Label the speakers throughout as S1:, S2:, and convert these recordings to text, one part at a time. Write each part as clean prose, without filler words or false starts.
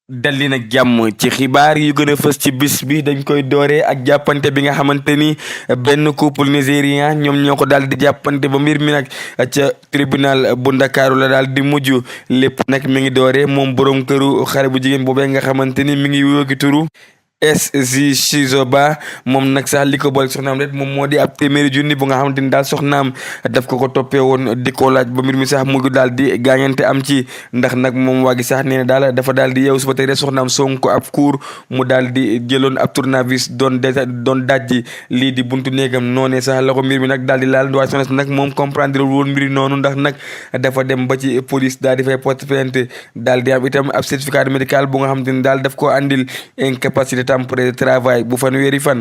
S1: dalli nag jàmm ci xibaar yu gën a fës ci bis bi dañ koy dooree ak jàppante bi nga xamante ni benn couple nigérien ñoom ñoo ko daal di jàppante ba mbir mi nag ca tribunal bu ndakaaru la daal di mujj lépp nag mi ngi dooree moom borom këru xale bu jigéen boobee nga xamante ni mi ngi wóogi turu SG Chizoba moom nag sax li ko boole soxnaam rek moom moo di ab téeméeri junni bu nga xamante ni daal soxnaam daf ko toppee woon di ko laaj ba mbir mi sax mu daal di gaañante am ci ndax nag moom waa gi sax nee na daal dafa daal di yeewu suba tey rek soxnaam Sonko ab kuur mu daal di jëloon ab tournevis doon dajji lii di buntu néegam noonee sax la ko mbir mi nag daal di laal waaye soxna si nag moom comprendre woon mbiri noonu ndax nag dafa dem ba ci police daal di fay porte plainte daal di am itam ab certificat médical bu nga xamante ni daal daf koo andil incapacité temporaire de travail bu fanweeri fan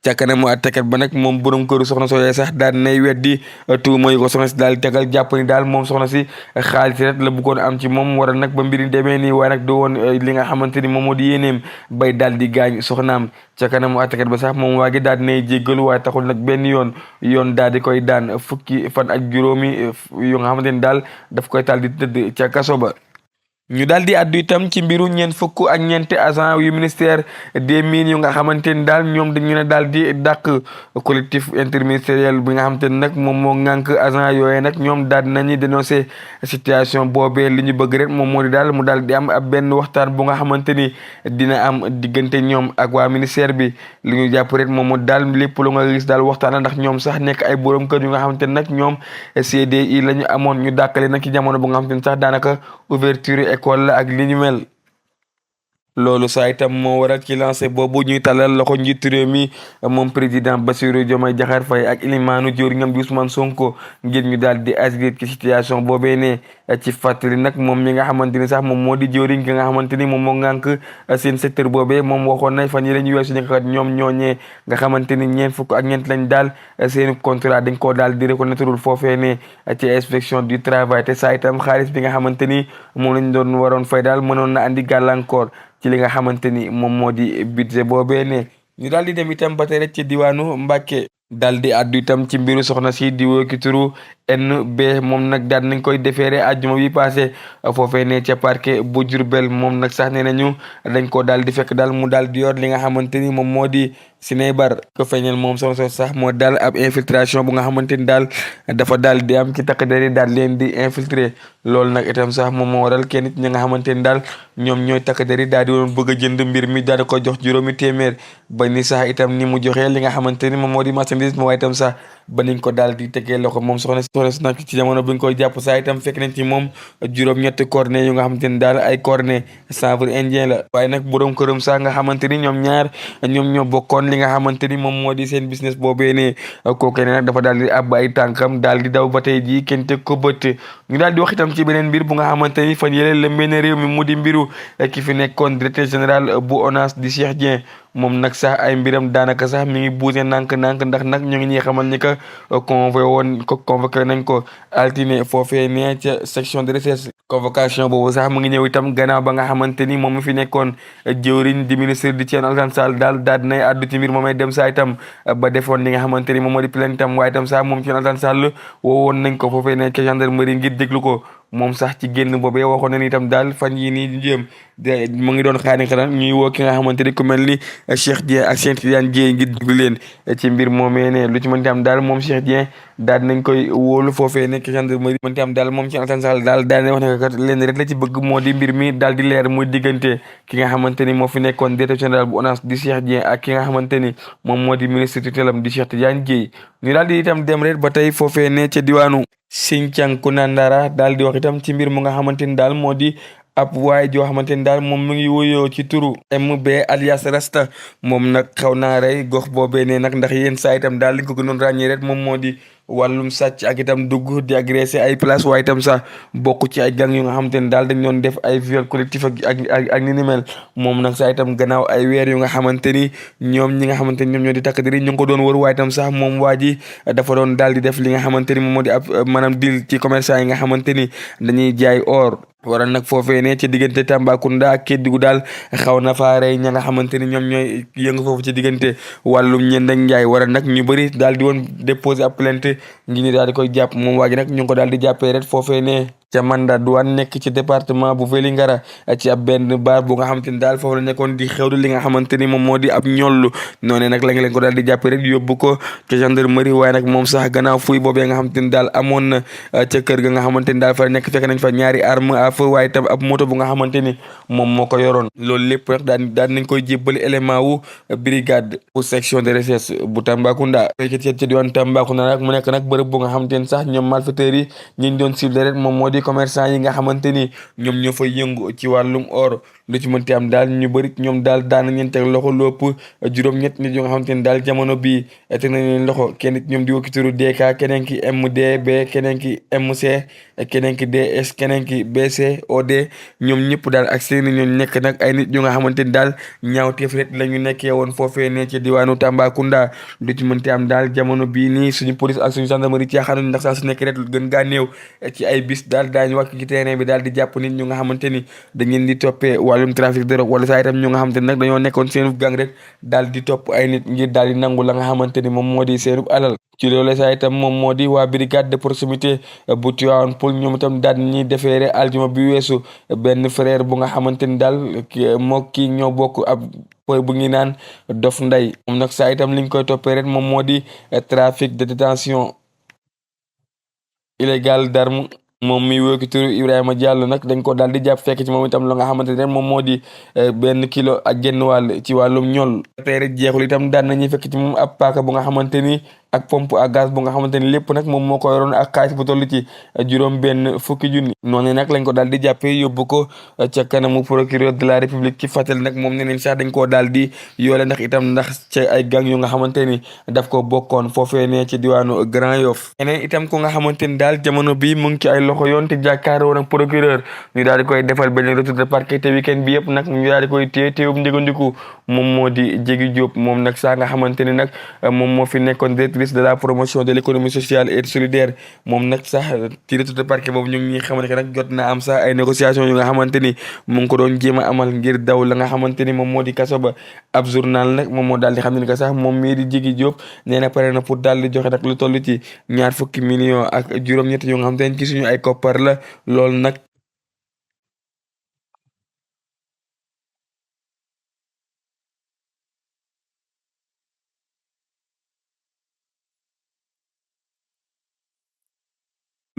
S1: ca kanamu àttekat ba nag moom borom këru soxna sooyee sax daal nay weddi tuuma yu ko soxna si daal di tegal jàpp ni daal moom soxna si xaalis rek la bëggoon am ci moom waral nag ba mbiri demee nii waaye nag do woon li nga xamante ni moom moo di yéeneem bay daal di gaañ soxnaam ca kanamu àttekat ba sax moom waa gi daal di nay jéggalu waaye taxul nag benn yoon daal di koy daan fukki fan ak juróomi yu nga xamante ni daal daf koy taal di tëdd ca kaso ba ñu daal di addu itam ci mbiru ñeent fukk ak ñeenti agent yu ministère des mines yu nga xamante ni daal ñoom dañu ne daal di dàq collectif interministériel bi nga xamante ni nag moom moo ŋànk agent yooyu nag ñoom daal di nañu dénoncé situation boobee li ñu bëgg rek moom moo di daal mu daal di am ab benn waxtaan bu nga xamante ni dina am diggante ñoom ak waa ministère bi li ñu jàpp rek moom moo daal lépp lu nga gis daal waxtaan la ndax ñoom sax nekk ay borom kër yu nga xamante ni nag ñoom CDI la ñu amoon ñu dàkkale nag ci jamono bu nga xamante ni sax daanaka ouverture école la ak li ñu mel loolu saa itam moo waral ci lancé boobu ñuy talal loxo njiitu réew mi moom président Bassirou Diomaye Diakhar Faye ak ilimaanu jëwriñam di Ousmane Sonko ngir ñu daal di agir ci situation boobee ne ci fàttali nag moom mi nga xamante ni sax moom moo di jëwriñ ki nga xamante ni moom moo ngànk seen secteur boobee moom waxoon na fan yi la ñu weesu ñu kat ñoom ñooñee nga xamante ni ñeent fukk ak ñeent lañ daal seen contrat dañ koo daal di reconnaître foofee ne ci inspection du travail te saa itam xaalis bi nga xamante ni moom lañ doon waroon fay daal mënoon na andi gàllankoor ci li nga xamante ni moom moo di budget boobee ne ñu daal di dem itam ba tey rek ci diwaanu Mbàkke daal di addu itam ci mbiru soxna si di woo ki turu NB moom nag daal nañ koy defeere àjjuma bi passé foofee ne ca parquet bu Jurbel moom nag sax nee nañu dañ ko daal di fekk daal mu daal di yor li nga xamante ni moom moo di sinébar ko feeñal moom soxna sax moo daal ab infiltration bu nga xamante ni daal dafa daal di am ci takk deri daal leen di infiltrer loolu nag itam sax moom moo waral kenn ñi nga xamante ni daal ñoom ñooy takk deri daal di woon bëgg a jënd mbir mi daal di ko jox juróomi téeméer ba ni sax itam ni mu joxee li nga xamante ni moom moo di marchandise waaye itam sax ba niñ ko daal di tegee loxo moom soxna si nag ci jamono bi ñu koy jàpp saa itam fekk nañ ci moom juróom-ñetti cornet yu nga xamante ni daal ay cornet chanvre indien la waaye nag borom këram sax nga xamante ni ñoom ñaar ñoom ñoo bokkoon li nga xamante ni moom moo di seen business boobee ne kooku ne nag dafa daal di àbb ay tànkam daal di daw ba tey jii kenn teg ko bët ñu daal di wax itam ci beneen mbir bu nga xamante ni fan yële la mel ne réew mi mu di mbiru ki fi nekkoon directeur général bu ONAS di Cheikh Dieng moom nag sax ay mbiram daanaka sax mi ngi buuse nànk-nànk ndax nag ñu ngi ñuy xamal ni que convoqué nañ ko altine foofee ne ca section de recherche convocation boobu sax mu ngi ñëw itam gannaaw ba nga xamante ni moom mi fi nekkoon jëwriñ di ministre di Thierno Alassane Sall daal dinay àddu ci mbir moomay dem saa itam ba defoon li nga xamante ni moom moo di plainte itam waaye itam sax moom Thierno Alassane Sall woowoon nañ ko foofee ne ca gendarmerie ngir déglu ko moom sax ci génn boobee waxoon na ni itam daal fan yii nii di jëm mu ngi doon xaani xaran ñuy woo ki nga xamante ni ku mel ni Cheikh Dieng ak Cheikh Tidiane Dieng ngir déglu leen ci mbir moomee ne lu ci mënti am daal moom Cheikh Dieng daal nañ koy wóolu foofee nekk gendarmerie mënti am daal moom ci Alassane Sall daal ne wax ne kat leen rek la ci bëgg moo di mbir mi daal di leer muy diggante ki nga xamante ni moo fi nekkoon directeur général bu ONAS di Cheikh Dieng ak ki nga xamante ni moom moo di ministre tutelam di Cheikh Tidiane Dieng ñu daal di itam dem rek ba tey foofee ne ca diwaanu Sinthiou Nandara daal di wax itam ci mbir mu nga xamante ni daal moo di ab waay joo xamante ni daal moom mu ngi wuyoo ci turu MB alias Rasta moom nag xaw naa rey gox boobee ne nag ndax yéen saa itam daal li ko gënoon ràññee rek moom moo di wàllum sàcc ak itam dugg di agressé ay place waaye itam sax bokk ci ay gang yu nga xamante ni daal dañ doon def ay viol collectif ak ni ni mel moom nag saa itam gannaaw ay weer yu nga xamante ni ñoom ñi nga xamante ni ñoom ñoo di takk diri ñu ngi ko doon wër waaye itam sax moom waa ji dafa doon daal di def li nga xamante ni moom moo di ab maanaam deal ci commerçant yi nga xamante ni dañuy jaay or waral nag foofee ne ci diggante Tambacounda ak Kédougou daal xaw na faa rey ña nga xamante ni ñoom ñooy yëngu foofu ci diggante wàllum ñënd ak njaay waral nag ñu bëri daal di woon déposer ab plainte ngi ñu daal di koy jàpp moom waa ji nag ñu ngi ko daal di jàppee rek foofee ne ca Manda Douane nekk ci département bu Vélingara ci ab benn baar bu nga xamante ni daal foofu la nekkoon di xewlu li nga xamante ni moom moo di ab ñollu noonee nag la nga leen ko daal di jàppe rek yóbbu ko ca gendarmerie waaye nag moom sax gannaaw fuy boobee nga xamante ni daal amoon na ca kër ga nga xamante ni daal fa nekk fekk nañ fa ñaari arme à feu waaye tam ab moto bu nga xamante ni moom moo ko yoroon loolu lépp nag daan nañ koy jébbali élément wu brigade pour section de recherche bu Tambacounda fekk ca diwaan Tambacounda nag mu nekk nag bërëb bu nga xamante ni sax ñoom malfaiteurs yi ñi doon ciblé rek moom moo di commerçant yi nga xamante ni ñoom ñoo fay yëngu ci wàllum or lu ci mënti am daal ñu bëri ñoom daal daan nañ leen teg loxo lépp juróom-ñett nit yu nga xamante ni daal jamono bii teg nañ leen loxo kenn nit ñoom di wokki turu DK keneen ki MDB keneen ki MC keneen ki DS keneen ki BC OD ñoom ñëpp daal ak seeni ñoom nekk nag ay nit yu nga xamante ni daal ñaawteef rek la ñu nekkee woon foofee ne ci diwaanu Tambacounda lu ci mënti am daal jamono bii nii suñu police ak suñu gendarmerie caaxaanuñ ndax saa su nekk rek gën gaa néew ci ay bis daal daañu wàcc ci terrain bi daal di jàpp nit ñu nga xamante ni dañ leen di toppee wàllum trafic de drogue wala saa itam ñu nga xamante ni nag dañoo nekkoon seen gang rek daal di topp ay nit ngir daal di nangu la nga xamante ni moom moo di seenub alal ci loolu saa itam moom moo di waa brigade de proximité bu Tivaouane Peulh ñoom itam daal ñuy defeere aljuma bi weesu benn frère bu nga xamante ni daal moo kii ñoo bokk ab bu ngi naan Dof Nday moom nag saa itam liñ koy toppee rek moom moo di trafic de détention illégal d'armes moom mi wéy ki turu Ibrahima Diallo nag dañ ko daal di jàpp fekk ci moom itam la nga xamante ne moom moo di benn kilo ak genn wàll ci wàllum ñool tey rek jeexul itam daan nañuy fekk ci moom ab paaka bu nga xamante ni ak pompe à gaz bu nga xamante ni lépp nag moom moo ko yoroon ak xaalis bu toll ci juróom benn fukki junni noonu nag lañ ko daal di jàppee yóbbu ko ca kanamu procureur de la république ci fàttali nag moom ne neen sax dañ koo daal di yoole ndax itam ndax ca ay gang yu nga xamante ni daf ko bokkoon foofee ne ci diwaanu Grand Yoff keneen itam ku nga xamante ni daal jamono bi mu ngi ci ay loxo yoon te jàkkaaroo nag procureur ñu daal di koy defal benn retour de parquet te weekend bi yëpp nag ñu daal di koy téye téewum njëgandiku moom moo di Jégi Diop moom nag saa nga xamante ni nag moom moo fi nekkoon directrice de la promotion de l'économie sociale et solidaire moom nag sax ci retour de parquet boobu ñu ngi ñuy xamante nag jot na am sax ay négociation yu nga xamante ni mu ngi ko doon jéem a amal ngir daw la nga xamante ni moom moo di kaso ba ab journal nag moom moo daal di xam ne ni que sax moom mii di Jégi Diop nee na pare na pour daal di joxe nag lu toll ci 20 millions ak juróom-ñett yu nga xamante ni ci suñu ay koppar la loolu nag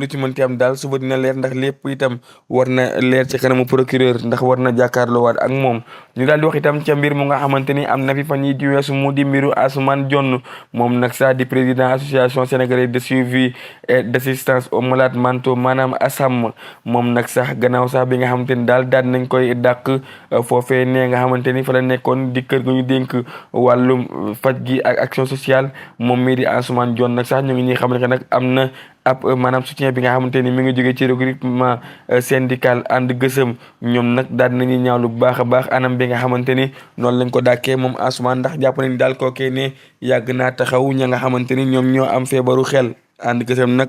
S1: lu ci mënti am daal suba dina leer ndax lépp itam war na leer ci kanamu procureur ndax war na jàkkaarloo waat ak moom ñu daal di wax itam ca mbir mu nga xamante ni am na fi fan yii di weesu mu di mbiru Asuman Jonn moom nag sax di président association sénégalaise de suivi et d'assistance aux malades mentaux maanaam ASAM moom nag sax gannaaw sax bi nga xamante ni daal daal nañ koy dàq foofee ne nga xamante ni fa la nekkoon di kër gu ñu dénk wàllum faj gi ak action sociale moom mii di Asuman Jonn nag sax ñu ngi ñuy xam ne nag am na ab maanaam soutien bi nga xamante ni mi ngi jógee ci regroupement syndical ànd gësëm ñoom nag daal nañuy ñaawlu bu baax a baax anam bi nga xamante ni noonu lañ ko dàkkee moom Asuman ndax jàpp nañ daal kookee ne yàgg naa taxaw ña nga xamante ni ñoom ñoo am feebaru xel ànd gësëm nag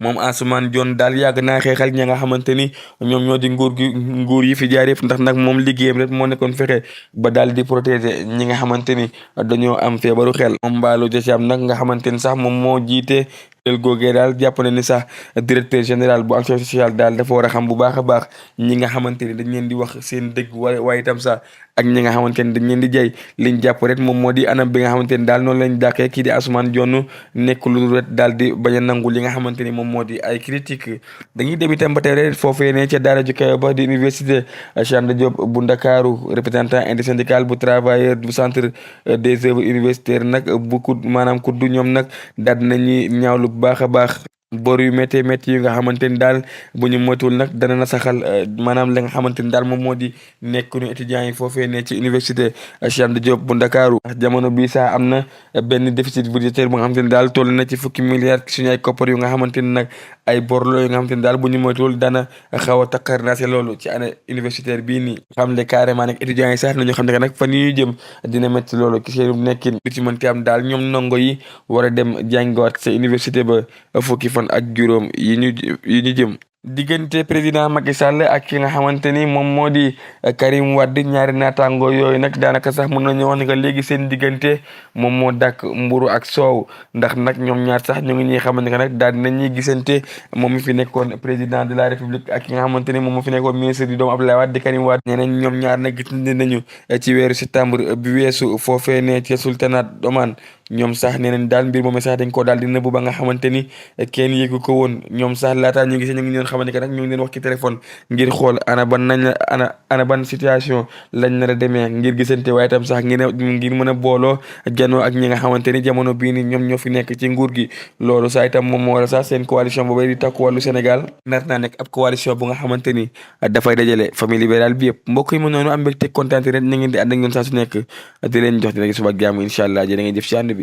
S1: moom Asuman Jonn daal yàgg naa xeexal ña nga xamante ni ñoom ñoo di nguur yi fi jaar yëpp ndax nag moom liggéeyam rek moo nekkoon fexe ba daal di protéger ñi nga xamante ni dañoo am feebaru xel moom Mballo Dia Thiam nag nga xamante ni sax moom moo jiite del googee daal jàpp na ni sax directeur général bu action sociale daal dafa war a xam bu baax a baax ñi nga xamante ni dañ leen di wax seen dëgg waaye itam sax ak ñi nga xamante ni dañ leen di jay liñ jàpp rek moom moo di anam bi nga xamante ni daal noonu lañ dàkkee kii di Asuman Jonn nekk lu ret daal di bañ a nangu li nga xamante ni moom moo di ay critique dañuy dem itam ba tey rek foofee ne ca daara ju kaw ba di université Cheikh Anta Diop bu Ndakaaru représentant intersyndical bu travailleur du centre des œuvres universitaires nag bu maanaam kuddu ñoom nag daal nañuy ñaawlu bu baax a baax bor yu métti métti yu nga xamante ni daal bu ñu moytuwul nag dana na saxal maanaam la nga xamante ni daal moom moo di nekkunu étudiants yi foofee ne ci université Cheikh Anta Diop bu Ndakaaru ndax jamono bii sax am na benn déficit budgétaire bu nga xamante ni daal toll na ci fukki milliards suñu ay koppar yu nga xamante ni nag ay borlo yu nga xamante ni daal bu ñu moytuwul dana xaw a takkar naa si loolu ci année universitaire bii nii xam le carrément nag étudiants yi sax nañu xam ne nag fan yi ñu jëm dina métti loolu ci seen nekkin lu ci mënti am daal ñoom ndongo yi war a dem jàngiwaat sa université ba fukki fan ak juróom yi ñu jëm diggante président Macky Sall ak ki nga xamante ni moom moo di Karim Wade ñaari naataangoo yooyu nag daanaka sax mën nañu wax ne que léegi seen diggante moom moo dàkk mburu ak soow ndax nag ñoom ñaar sax ñu ngi ñuy xamante ne nag daal dinañuy gisante moom mi fi nekkoon président de la république ak ki nga xamante ni moom moo fi nekkoon ministre du doomu Abdoulaye Wade di Karim Wade ñeneen ñoom ñaar nag gisante nañu ci weeru septembre bi weesu foofee ne ci sultanat Oman ñoom sax nee nañ daal mbir moom sax dañ koo daal di nëbb ba nga xamante ni kenn yëgu ko woon ñoom sax laataa ñu gisee ñu ngi leen xamante que nag ñu ngi leen wax ci téléphone ngir xool ana ban situation lañ nar a demee ngir gisante waaye tam sax ngir mën a booloo janoo ak ñi nga xamante ni jamono bii ni ñoom ñoo fi nekk ci nguur gi loolu sax itam moom moo waral sax seen coalition boobu di Takku Wallu Sénégal nar naa nekk ab coalition bu nga xamante ni dafay dajale famille libérale bi yëpp mbokk yi mu noonu am mbégte kontaan rek ñu ngi di ànd ak ñoom saa su nekk di leen jox di leen suba ak jàmm incha allah jërë ngeen jëf ci ànd